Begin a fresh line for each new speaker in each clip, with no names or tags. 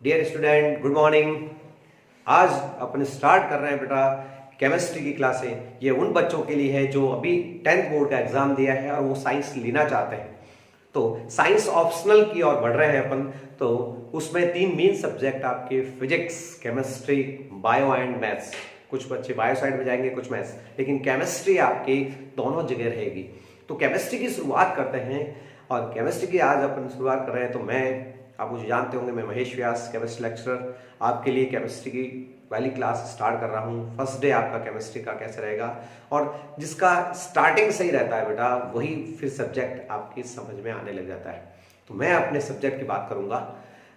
Dear student, good morning. आज अपन start कर रहे हैं बेटा केमिस्ट्री की क्लासें। ये उन बच्चों के लिए है जो अभी 10th बोर्ड का एग्जाम दिया है और वो साइंस लेना चाहते हैं। तो साइंस ऑप्शनल की ओर बढ़ रहे हैं अपन। तो उसमें 3 मेन सब्जेक्ट आपके physics, chemistry, bio and maths. कुछ बच्चे बायो साइड में जाएंगे, कुछ मैथ्स, लेकिन केमिस्ट्री आपकी दोनों जगह रहेगी। तो केमिस्ट्री की शुरुआत करते हैं। और केमिस्ट्री की आज अपन शुरुआत कर रहे हैं। तो आप मुझे जानते होंगे, मैं महेश व्यास, केमिस्ट्री लेक्चरर, आपके लिए केमिस्ट्री की पहली क्लास स्टार्ट कर रहा हूँ। फर्स्ट डे आपका केमिस्ट्री का कैसे रहेगा, और जिसका स्टार्टिंग सही रहता है बेटा, वही फिर सब्जेक्ट आपकी समझ में आने लग जाता है। तो मैं अपने सब्जेक्ट की बात करूंगा।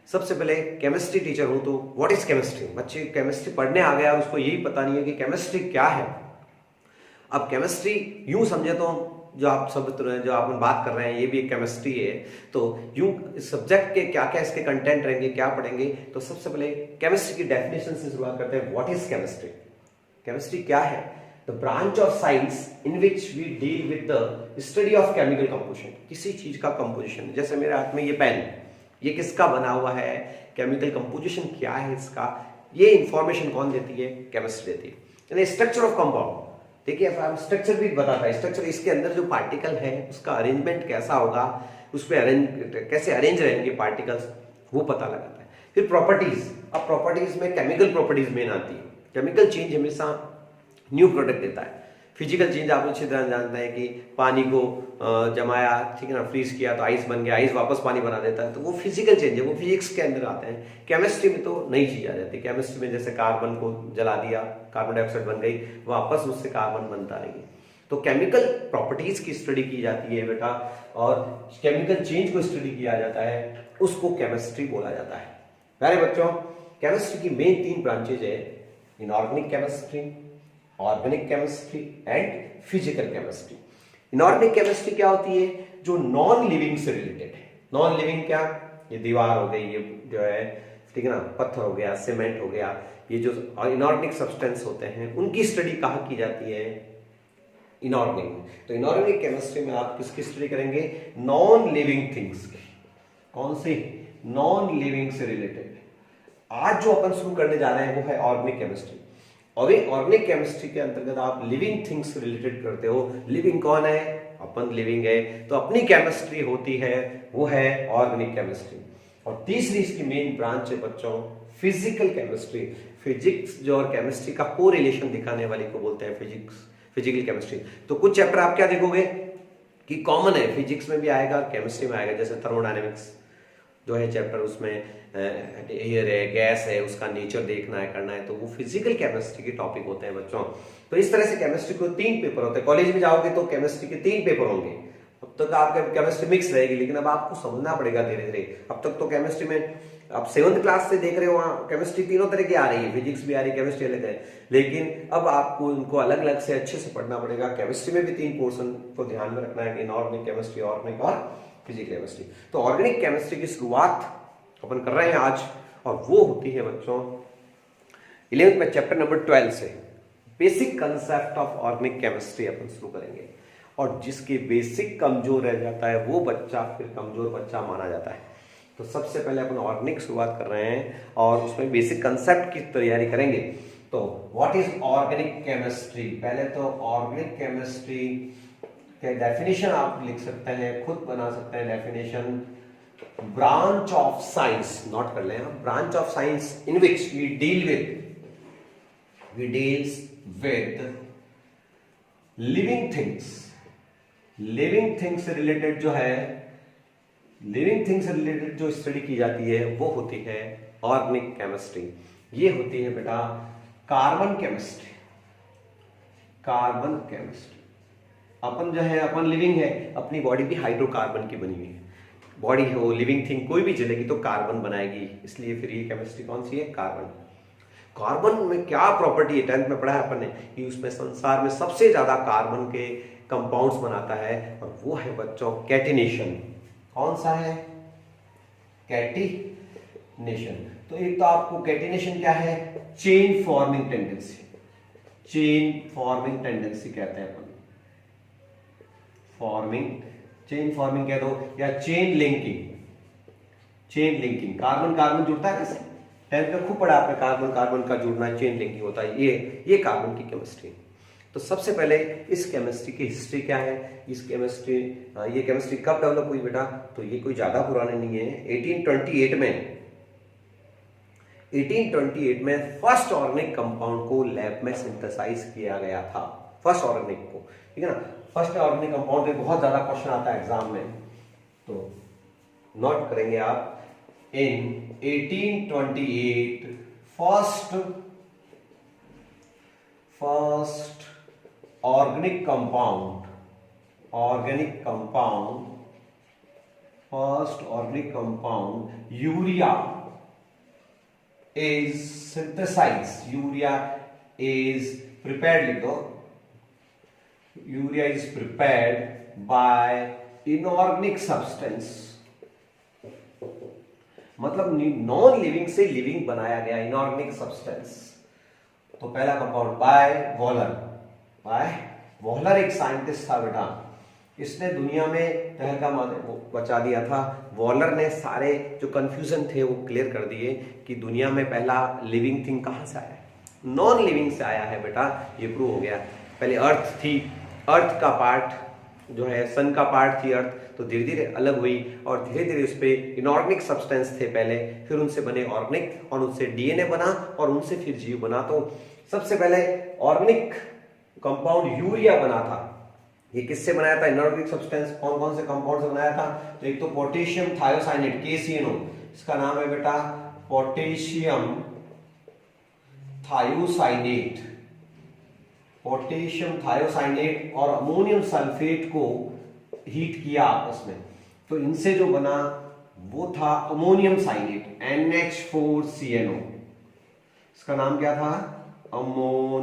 सबसे पहले केमिस्ट्री टीचर हूँ, तो व्हाट इज केमिस्ट्री। बच्चे केमिस्ट्री पढ़ने आ गया और उसको यही पता नहीं है कि केमिस्ट्री क्या है। अब केमिस्ट्री यूं समझे तो जो आप बात कर रहे हैं, ये भी एक केमिस्ट्री है। तो यूं सब्जेक्ट के क्या क्या इसके कंटेंट रहेंगे, क्या पढ़ेंगे। तो सबसे पहले केमिस्ट्री की डेफिनेशन से शुरुआत करते हैं। What is chemistry. केमिस्ट्री क्या है? The branch of science in which we deal with the study of chemical composition. किसी चीज का कंपोजिशन, जैसे मेरे हाथ में ये पेन, ये किसका बना हुआ है, केमिकल कंपोजिशन क्या है इसका, ये इंफॉर्मेशन कौन देती है? केमिस्ट्री देती है। स्ट्रक्चर ऑफ कंपाउंड, देखिए स्ट्रक्चर भी बताता है। स्ट्रक्चर, इसके अंदर जो पार्टिकल है उसका अरेंजमेंट कैसा होगा, उसमें कैसे अरेंज रहेंगे पार्टिकल्स, वो पता लगाता है। फिर प्रॉपर्टीज। अब प्रॉपर्टीज में केमिकल प्रॉपर्टीज मेन आती है। केमिकल चेंज हमेशा न्यू प्रोडक्ट देता है। फिजिकल चेंज आप अच्छी तरह जानते हैं कि पानी को जमाया, ठीक है ना, फ्रीज किया तो आइस बन गया, आइस वापस पानी बना देता है। तो वो फिजिकल चेंज है, वो फिजिक्स के अंदर आते हैं। केमिस्ट्री में तो नई चीज आ जाती है। केमिस्ट्री में जैसे कार्बन को जला दिया, कार्बन डाइऑक्साइड बन गई, वापस उससे कार्बन बनता रहेगी। तो केमिकल प्रॉपर्टीज की स्टडी की जाती है बेटा, और केमिकल चेंज को स्टडी किया जाता है, उसको केमिस्ट्री बोला जाता है। प्यारे बच्चों, केमिस्ट्री की मेन 3 ब्रांचेज है। Inorganic chemistry, organic chemistry and physical chemistry. Inorganic chemistry क्या होती है? जो नॉन लिविंग से रिलेटेड है। नॉन लिविंग क्या? ये दीवार हो गई, ये जो है, ठीक है ना, पत्थर हो गया, सीमेंट हो गया, ये जो इनऑर्गेनिक सब्सटेंस होते हैं, उनकी स्टडी कहाँ की जाती है? इनऑर्गेनिक। तो इनऑर्गेनिक केमिस्ट्री में आप किसकी स्टडी करेंगे? नॉन लिविंग थिंग्स की। कौन सी? नॉन लिविंग से रिलेटेड। आज जो अपन शुरू करने जा रहे हैं वो है ऑर्गेनिक केमिस्ट्री। और ऑर्गेनिक केमिस्ट्री के अंतर्गत आप लिविंग थिंग्स से रिलेटेड करते हो। लिविंग कौन है? अपन लिविंग है, तो अपनी केमिस्ट्री होती है, वो है ऑर्गेनिक केमिस्ट्री। और तीसरी इसकी मेन ब्रांच है बच्चों, फिजिकल केमिस्ट्री। फिजिक्स जो और केमिस्ट्री का कोरिलेशन दिखाने वाली को बोलते हैं फिजिकल केमिस्ट्री। तो कुछ चैप्टर आप क्या देखोगे कि कॉमन है, फिजिक्स में भी आएगा, केमिस्ट्री में आएगा। जैसे थर्मोडायनेमिक्स जो है चैप्टर, उसमें एयर है, गैस है, उसका नेचर देखना है, करना है, तो वो फिजिकल केमिस्ट्री के टॉपिक होते हैं बच्चों। तो इस तरह से केमिस्ट्री को 3 पेपर होते हैं। कॉलेज में जाओगे तो केमिस्ट्री के 3 पेपर होंगे। अब तक आपके केमिस्ट्री मिक्स रहेगी, लेकिन अब आपको समझना पड़ेगा धीरे धीरे। अब तक तो केमिस्ट्री में आप 7th क्लास से देख रहे हो, वहां केमिस्ट्री तीनों तरह की आ रही है, फिजिक्स भी आ रही है, केमिस्ट्री अलग है। लेकिन अब आपको इनको अलग अलग से अच्छे से पढ़ना पड़ेगा। केमिस्ट्री में भी 3 पोर्शन को ध्यान में रखना है, इनऑर्गेनिक केमिस्ट्री, ऑर्गेनिक और फिजिकल केमिस्ट्री। तो ऑर्गेनिक केमिस्ट्री की शुरुआत अपन कर रहे हैं आज, और वो होती है बच्चों 11th में चैप्टर नंबर 12 से। Basic concept of organic chemistry अपन शुरू करेंगे। और जिसके बेसिक कमजोर रह जाता है वो बच्चा फिर कमजोर बच्चा माना जाता है। तो सबसे पहले अपन ऑर्गेनिक शुरुआत कर रहे हैं और उसमें बेसिक कंसेप्ट की तैयारी करेंगे। तो व्हाट इज ऑर्गेनिक केमिस्ट्री। पहले तो ऑर्गेनिक केमिस्ट्री के डेफिनेशन आप लिख सकते हैं, खुद बना सकते हैं definition. Branch of science, note कर लें, branch of science in which we deals with living things. Living things से रिलेटेड जो है, लिविंग थिंग्स से रिलेटेड जो स्टडी की जाती है वो होती है ऑर्गेनिक केमिस्ट्री। ये होती है बेटा कार्बन केमिस्ट्री। कार्बन केमिस्ट्री, अपन जो है, अपन लिविंग है, अपनी बॉडी भी हाइड्रोकार्बन की बनी हुई है। बॉडी हो, लिविंग थिंग कोई भी चलेगी तो कार्बन बनाएगी, इसलिए फिर ये केमिस्ट्री कौन सी है? कार्बन। कार्बन में क्या प्रॉपर्टी है? 10th में पढ़ा है अपन ने कि उसमें संसार में सबसे ज्यादा कार्बन के कंपाउंड्स बनाता है, और वो है बच्चों कैटिनेशन। कौन सा है? कैटिनेशन। तो एक तो आपको कैटिनेशन क्या है? Chain forming tendency. Chain forming tendency कहते हैं अपन। चेन फॉर्मिंग कह दो, या चेन लिंकिंग। कार्बन कार्बन जुड़ता है कैसे? 10th में खूब पढ़ा आपने, कार्बन कार्बन का जुड़ना, चेन लिंकिंग होता है, ये कार्बन की केमिस्ट्री। तो सबसे पहले इस केमिस्ट्री की हिस्ट्री क्या है, इस केमिस्ट्री ये केमिस्ट्री कब डेवलप हुई बेटा, तो ये कोई ज्यादा पुराने नहीं है। 1828 में फर्स्ट ऑर्गेनिक कंपाउंड को लैब में सिंथेसाइज किया गया था, फर्स्ट ऑर्गेनिक को, ठीक है ना। फर्स्ट ऑर्गेनिक कंपाउंड में बहुत ज्यादा क्वेश्चन आता है एग्जाम में, तो नोट करेंगे आप। इन 1828 first organic compound urea is synthesized, urea is prepared, लिख दो, urea is prepared by inorganic substance, मतलब नॉन लिविंग से लिविंग बनाया गया इनऑर्गेनिक सब्सटेंस। तो पहला कंपाउंड बाय वॉलर एक साइंटिस्ट था बेटा, इसने दुनिया में तहलका बचा दिया था। वॉलर ने सारे जो कंफ्यूजन थे वो क्लियर कर दिए कि दुनिया में पहला लिविंग थिंग कहां से आया है, नॉन लिविंग से आया है बेटा, ये प्रूव हो गया। पहले अर्थ थी, अर्थ का पार्ट जो है, सन का पार्ट थी अर्थ, तो धीरे धीरे अलग हुई और धीरे धीरे उस पे इनऑर्गेनिक सब्सटेंस थे पहले, फिर उनसे बने ऑर्गेनिक और उनसे डीएनए बना और उनसे फिर जीव बना। तो सबसे पहले ऑर्गेनिक कंपाउंड यूरिया बना था। ये किससे बनाया था, इनऑर्गेनिक सब्सटेंस, कौन कौन से कंपाउंड से बनाया था, तो एक तो पोटेशियम थायोसाइनेट KCNO, इसका नाम है बेटा पोटेशियम थायोसाइनेट और अमोनियम सल्फेट को हीट किया आपस में, तो इनसे जो बना वो था अमोनियम साइनेट NH4CNO, इसका नाम क्या था, अमोनियम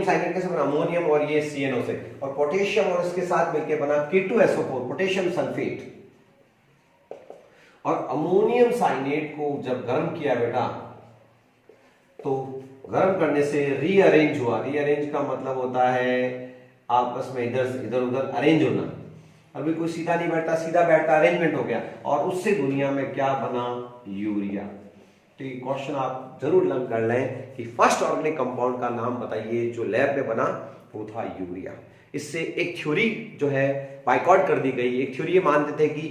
साइनेट कैसे बना, अमोनियम और ये CNO से, और पोटेशियम और इसके साथ मिलकर बना K2SO4 पोटेशियम सल्फेट। और अमोनियम साइनेट को जब गर्म किया बेटा, तो गर्म करने से रीअरेंज हुआ, रीअरेंज का मतलब होता है आपस में इधर उधर अरेंज होना, अभी कोई सीधा नहीं बैठता, सीधा बैठता अरेंजमेंट हो गया, और उससे दुनिया में क्या बना, यूरिया। तो ये क्वेश्चन आप जरूर लर्न कर लें कि फर्स्ट ऑर्गेनिक कंपाउंड का नाम बताइए जो लैब में बना, वो था यूरिया। इससे एक थ्योरी जो है बाइकआउट कर दी गई। एक थ्योरी ये मानते थे कि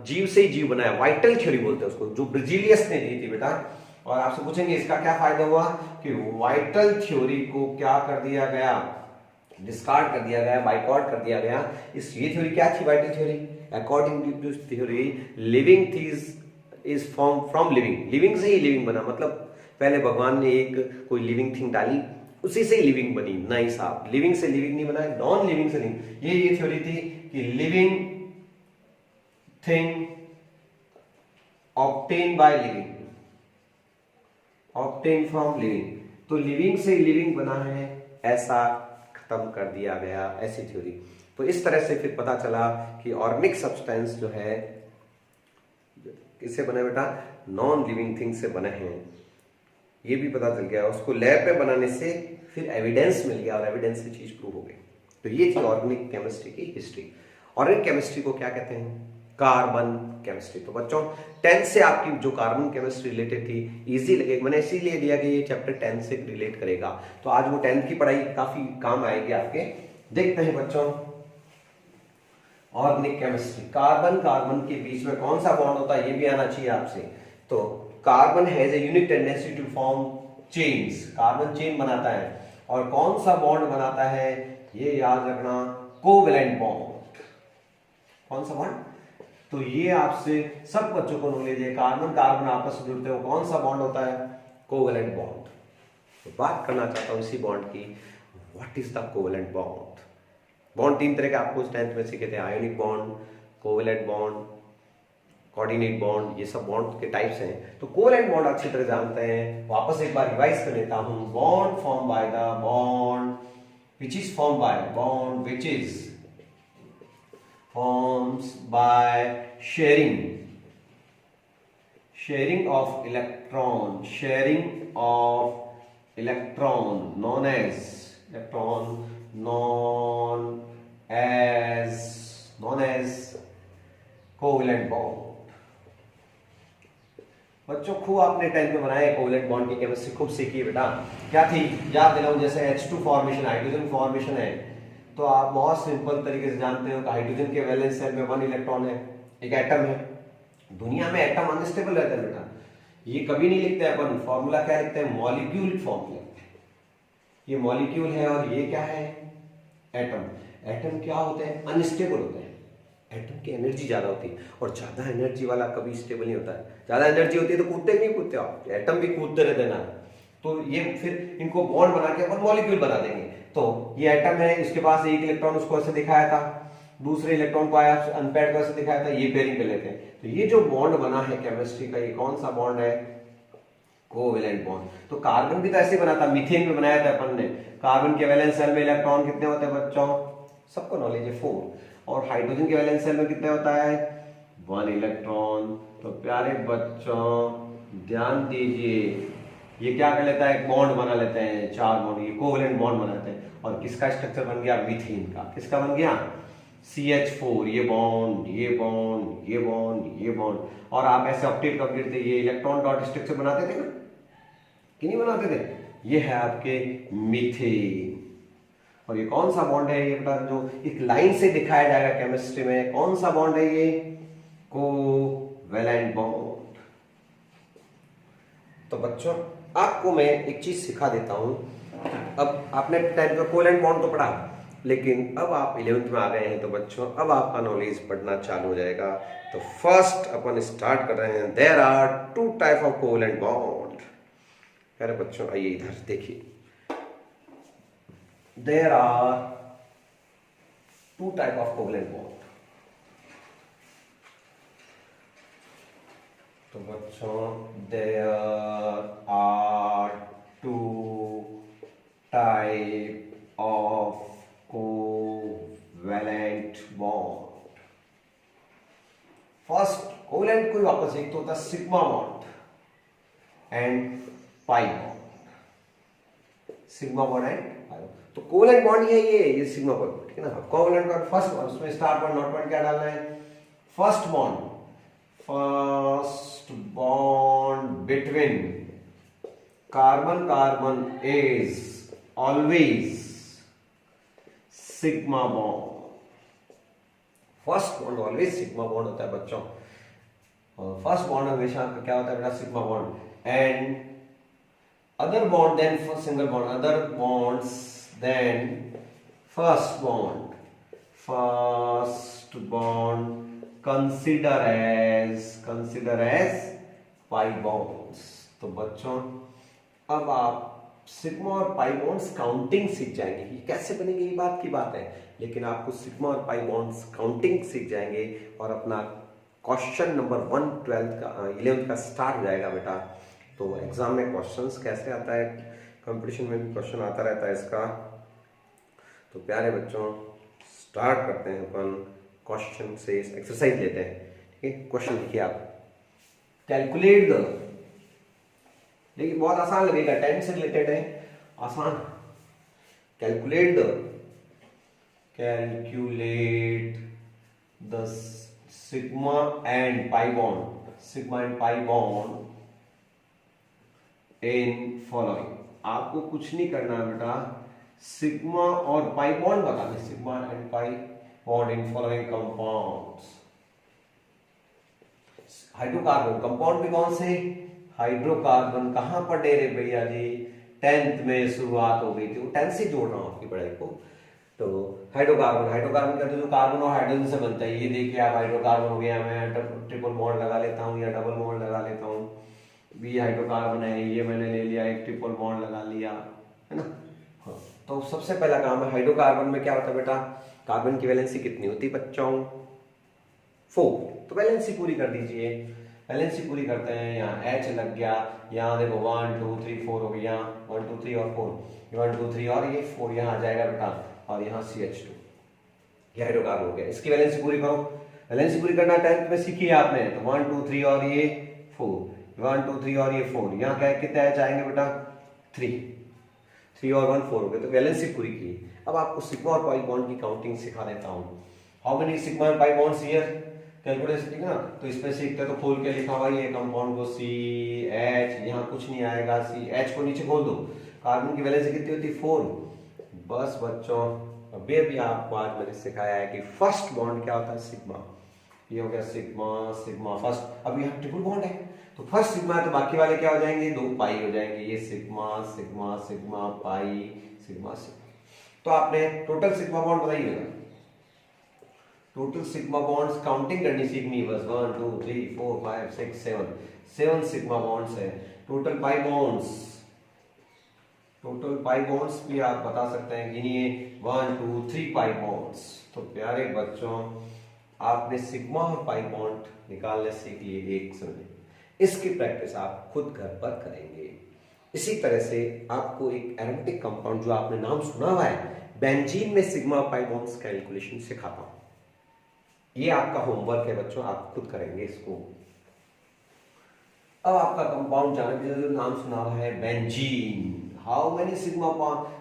जीव से ही जीव बनाया, वाइटल थ्योरी बोलते हैं उसको, जो ब्रिजिलियस ने दी थी बेटा। और आपसे पूछेंगे इसका क्या फायदा हुआ, कि वाइटल थ्योरी को क्या कर दिया गया, डिस्कार्ड कर दिया गया, बाइकआउट कर दिया गया। ये थ्योरी क्या थी, vital theory, according to this theory living things is form from living से ही लिविंग बना, मतलब पहले भगवान ने एक कोई लिविंग थिंग डाली, उसी से ही लिविंग बनी। नहीं साहब, लिविंग से लिविंग नहीं बना, नॉन लिविंग से लिविंग। ये थ्योरी थी कि living thing obtain by living, obtain from living, तो लिविंग से लिविंग बना है, ऐसा खत्म कर दिया गया, ऐसी थ्योरी। तो इस तरह से फिर पता चला कि ऑर्गेनिक सब्सटेंस जो है किससे बने बेटा, नॉन लिविंग थिंग से बने हैं, ये भी पता चल गया। उसको लैब में बनाने से फिर एविडेंस मिल गया और एविडेंस से चीज प्रूव हो गई। तो ये थी ऑर्गेनिक केमिस्ट्री की हिस्ट्री। ऑर्गेनिक केमिस्ट्री को क्या कहते हैं, कार्बन केमिस्ट्री। तो बच्चों 10th से आपकी जो कार्बन केमिस्ट्री रिलेटेड थी इजी लगेगा, मैंने इसीलिए दिया कि ये चैप्टर 10th से रिलेट करेगा, तो आज वो 10th की पढ़ाई काफी काम आएगी आपके। देखते हैं बच्चों ऑर्गेनिक केमिस्ट्री, कार्बन के बीच में कौन सा बॉन्ड होता है ये भी आना चाहिए आपसे। तो carbon has a unique tendency to form chains, carbon chain बनाता है, और कौन सा बॉन्ड बनाता है ये याद रखना, कोवेलेंट बॉन्ड। कौन सा बॉन्ड, तो ये आपसे सब बच्चों को नॉलेज है, कार्बन कार्बन आपस में जुड़ते हो, कौन सा बॉन्ड होता है, कोवेलेंट बॉन्ड। तो बात करना चाहता हूं इसी बॉन्ड की, what is the covalent bond. Bond 3 तरह के आपको 10th में सीखे थे, ionic bond, covalent bond, coordinate bond, ये सब बॉन्ड के टाइप्स हैं। तो कोवेलेंट बॉन्ड अच्छी तरह जानते हैं, वापस एक बार रिवाइज कर लेता हूं। Bond form by the bond which is form by bond which is forms by sharing of electron known as covalent bond. बच्चों खूब आपने 10th में बनाया कोवेलेंट बॉन्ड की केमिस्ट्री खूब सीखी बेटा। क्या थी याद दिलाऊं, जैसे H2 फॉर्मेशन हाइड्रोजन फॉर्मेशन है, तो आप बहुत सिंपल तरीके से जानते हो कि हाइड्रोजन के वैलेंस शेल में 1 इलेक्ट्रॉन है, एक एटम है। दुनिया में एटम अनस्टेबल रहता है बेटा, ये कभी नहीं लिखते अपन, फॉर्मूला क्या लिखते हैं, मॉलिक्यूल फॉर्म लिखते हैं। ये मॉलिक्यूल है और ये क्या है, एटम। एटम क्या होते हैं, अनस्टेबल होते हैं। एटम की एनर्जी ज्यादा होती है और ज्यादा एनर्जी वाला कभी स्टेबल नहीं होता है। ज्यादा एनर्जी होती है तो कूदते नहीं कूदते आप, एटम भी कूदते रहते ना। तो ये फिर इनको बॉन्ड बना के अपन मॉलिक्यूल बना देंगे। तो ये एटम है, इसके पास एक इलेक्ट्रॉन, उसको ऐसे दिखाया था, दूसरे इलेक्ट्रॉन को आया अनपेयर्ड को ऐसे दिखाया था, ये पेयरिंग कर लेते हैं। तो ये जो बॉन्ड बना है केमिस्ट्री का, ये कौन सा बॉन्ड है, कोवेलेंट बॉन्ड। तो कार्बन भी तो ऐसे बना था, मीथेन में बनाया था अपन ने। कार्बन के वैलेंस शेल में इलेक्ट्रॉन कितने होते हैं बच्चों, सबको नॉलेज है 4। और हाइड्रोजन के वैलेंस शेल में कितने होता है, 1 इलेक्ट्रॉन। तो प्यारे बच्चों ध्यान दीजिए, ये क्या कर लेता है, बॉन्ड बना लेते हैं, 4 बॉन्ड, ये कोवेलेंट बॉन्ड बनाते हैं। और किसका स्ट्रक्चर बन गया, मीथेन का। किसका बन गया, CH4, ये बॉन्ड, ये बॉन्ड, ये बॉन्ड, ये बॉन्ड। और आप ऐसे ऑक्टेट कंप्लीट थे, ये इलेक्ट्रॉन डॉट स्ट्रक्चर बनाते थे ना कि नहीं बनाते थे, ये है आपके मीथेन। और ये कौन सा बॉन्ड है, ये बेटा जो एक लाइन से दिखाया जाएगा केमिस्ट्री में, कौन सा बॉन्ड है ये, कोवेलेंट बॉन्ड। तो बच्चों आपको मैं एक चीज सिखा देता हूं। अब आपने 10th में कोवेलेंट बॉन्ड तो पढ़ा, लेकिन अब आप 11th में आ गए हैं, तो बच्चों अब आपका नॉलेज बढ़ना चालू हो जाएगा। तो फर्स्ट अपन स्टार्ट कर रहे हैं, there are 2 type of covalent bond. अरे बच्चों आइए इधर देखिए, there are 2 type of covalent bond. तो बच्चों there are 2 type of covalent bond. First covalent कोई वापस एक तो होता है sigma bond and pi bond. Sigma bond and pi bond. तो कोवेलेंट बॉन्ड ये सिग्मा बॉन्ड, ठीक है ना। कोवेलेंट बॉन्ड फर्स्ट बॉन्ड, उसमें स्टार बॉन्ड नॉट बॉन्ड क्या डालना है, first bond between carbon carbon is always sigma bond. First bond always sigma bond होता है बच्चों, और फर्स्ट बॉन्ड हमेशा क्या होता है बेटा, sigma bond. And other bond then single bond, other bonds then first bond consider as pi bonds. तो बच्चों अब आप सिग्मा और पाई बॉन्ड्स काउंटिंग सीख जाएंगे, ये कैसे बनेंगे ये बात की बात है, लेकिन आपको सिग्मा और पाई बॉन्ड्स काउंटिंग सीख जाएंगे और अपना क्वेश्चन नंबर 1 12th का 11th का स्टार्ट हो जाएगा बेटा। तो एग्जाम में क्वेश्चंस कैसे आता है, कंपटीशन में भी क्वेश्चन आता रहता है इसका। तो प्यारे बच्चों स्टार्ट करते हैं अपन क्वेश्चन से, एक्सरसाइज लेते हैं, ठीक है। क्वेश्चन लिखिए आप, कैलकुलेट द, देखिए बहुत आसान लगेगा, 10 से रिलेटेड है, आसान। Calculate the sigma and pi bond in following. आपको कुछ नहीं करना है बेटा, सिग्मा और पाई बॉन्ड बताना, sigma and pi bond in following compounds. Hydrocarbon compound भी कौन से, हाइड्रोकार्बन। कहां पर डेरे भैया जी, 10th में शुरुआत हो गई थी, वो 10th से जोड़ रहा हूं आपकी पढ़ाई को। तो हाइड्रोकार्बन का जो कार्बन और हाइड्रोजन से बनता है, ये देखिए आप हाइड्रोकार्बन हो गया, मैं ट्रिपल बॉन्ड लगा लेता हूँ या डबल बॉन्ड लगा लेता हूँ, भी हाइड्रोकार्बन है, ये मैंने ले लिया, एक ट्रिपल बॉन्ड लगा लिया, है ना। हाँ, तो सबसे पहला काम है, हाइड्रोकार्बन में क्या होता है बेटा, कार्बन की वैलेंसी कितनी होती है बच्चों, 4। तो वैलेंसी पूरी कर दीजिए, वैलेंसी पूरी करते हैं। यहाँ H लग गया, यहाँ देखो 1 2 3 4 हो गया, 1 2 3 और 4, 1 2 3 और ये 4 यहाँ आ जाएगा बेटा, और यहाँ CH2, ये हाइड्रोकार्बन हो गया। इसकी वैलेंसी पूरी करो, वैलेंसी पूरी करना 10th में सीखी है आपने। तो 1 2 3 और ये 4, 1 2 3 और ये 4, यहाँ क्या कितने H आएंगे बेटा, 3 और 1 4 हो गए। तो वैलेंसी पूरी की। अब आपको सिग्मा और पाई बॉन्ड की काउंटिंग सिखा देता हूँ। How many sigma and pi bonds here, calculation, ठीक है ना। तो इसमें सीखते तो खोल के लिखा हुआ ये कंपाउंड को CH, यहाँ कुछ नहीं आएगा, CH को नीचे खोल दो। कार्बन की वैलेंसी कितनी होती है 4। बस बच्चों अभी आपको आज मैंने सिखाया है कि फर्स्ट बॉन्ड क्या होता है सिग्मा। ये हो गया सिग्मा सिग्मा फर्स्ट। अब यहाँ ट्रिपल बॉन्ड है तो फर्स्ट सिग्मा है तो बाकी वाले क्या हो जाएंगे, 2 पाई हो जाएंगे। ये sigma sigma sigma pi sigma sigma. तो आपने टोटल सिग्मा बॉन्ड बताइएगा। टोटल सिग्मा बॉन्ड्स काउंटिंग करनी सीखनी बस। 1 2 3 4 5 6 7 सिग्मा बॉन्ड्स है। Total pi bonds, total pi bonds भी आप बता सकते हैं गिनिए। 1 2 3 पाई बॉन्ड्स। तो प्यारे बच्चों आपने सिग्मा और पाई बॉन्ड निकालने सीख लिए एक समय। इसकी प्रैक्टिस आप खुद घर पर करेंगे। इसी तरह से आपको एक एरोमेटिक कंपाउंड जो आपने नाम सुना हुआ है बेंजीन में सिग्मा पाई बॉन्ड्स कैलकुलेशन सिखाता हूं। ये आपका होमवर्क है बच्चों, आप खुद करेंगे इसको। अब आपका कंपाउंड जाने के जो नाम सुना हुआ है benzene. How many sigma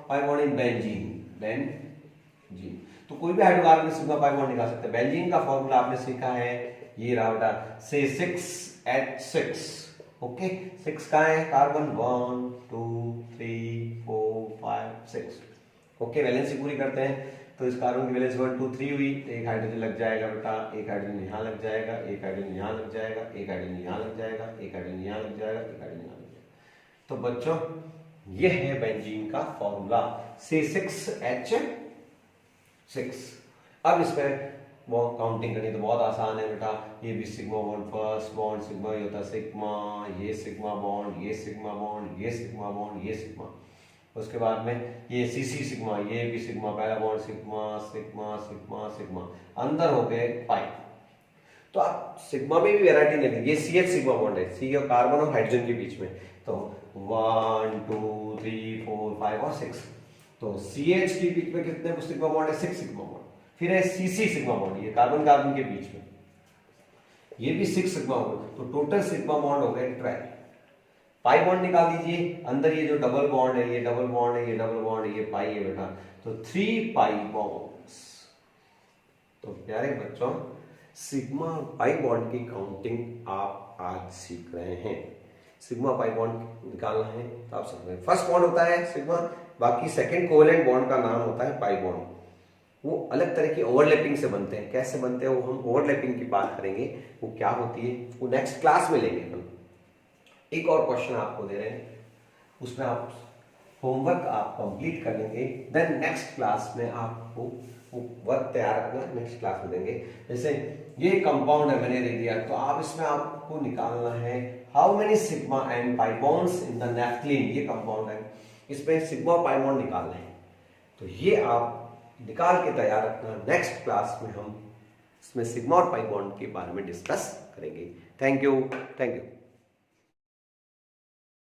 pi bond in benzene? Benzene. तो कोई भी हाइड्रोकार्बन में सिग्मा पाई बॉन्ड निकाल सकते हैं। बेंजीन का फॉर्मूला आपने सीखा है, ये रहा बेटा, से 6H6। ओके, 6 का है कार्बन 1 2 3 4 5 6। ओके, वैलेंसी पूरी करते हैं तो इस कार्बन की वैलेंसी 1 2 3 हुई तो एक हाइड्रोजन लग जाएगा बेटा, एक हाइड्रोजन यहाँ लग जाएगा, एक हाइड्रोजन यहाँ लग जाएगा, एक हाइड्रोजन यहाँ लग जाएगा, एक हाइड्रोजन यहाँ लग जाएगा, एक हाइड्रोजन यहाँ लग जाएगा। तो बच्चों ये है बेंजीन का फॉर्मूला C6H6। अब इसमें काउंटिंग करनी तो बहुत आसान है बेटा। ये भी sigma bond, first bond sigma ही होता है सिग्मा, ये सिग्मा बॉन्ड, ये सिग्मा बॉन्ड, ये सिग्मा बॉन्ड, ये सिग्मा। उसके बाद में ये CC सिग्मा, ये भी सिग्मा, पहला bond sigma sigma sigma sigma, अंदर हो गए पाई। तो आप सिग्मा में भी वैरायटी नहीं है। ये CH सिग्मा बॉन्ड है, C और कार्बन और हाइड्रोजन के बीच में। तो 1 2 3 4 5 और 6। तो CH के बीच में कितने सिग्मा बॉन्ड है? 6 सिग्मा बॉन्ड। फिर है CC सिग्मा बॉन्ड, ये कार्बन कार्बन के बीच में, ये भी 6 सिग्मा बॉन्ड। तो टोटल सिग्मा बॉन्ड हो गए 12। पाई बॉन्ड निकाल दीजिए, अंदर ये जो डबल बॉन्ड है, ये डबल बॉन्ड है, ये डबल बॉन्ड है, ये पाई है बेटा। तो 3 पाई बॉन्ड्स। तो प्यारे बच्चों सिग्मा पाई बॉन्ड की काउंटिंग आप आज सीख रहे हैं। सिग्मा पाई बॉन्ड निकालना है तो आप समझ रहे हैं। फर्स्ट बॉन्ड होता है सिग्मा, बाकी सेकंड कोवेलेंट बॉन्ड का नाम होता है पाई बॉन्ड। वो अलग तरह की ओवरलैपिंग से बनते हैं। कैसे बनते हैं वो हम ओवरलैपिंग की बात करेंगे, वो क्या होती है वो नेक्स्ट क्लास में लेंगे हम। एक और क्वेश्चन आपको दे रहे हैं, उसमें आप होमवर्क आप कंप्लीट कर लेंगे, देन नेक्स्ट क्लास में आपको वो वर्क तैयार करना नेक्स्ट क्लास में देंगे। जैसे ये कंपाउंड है मैंने दे दिया, तो आप इसमें आपको निकालना है how many sigma and pi bonds in the naphthalene. ये कंपाउंड है, इसमें सिग्मा पाई बॉन्ड निकालना है। तो ये आप निकाल के तैयार रखना। नेक्स्ट क्लास में हम इसमें सिग्मा और पाई बॉन्ड के बारे में डिस्कस करेंगे। Thank you.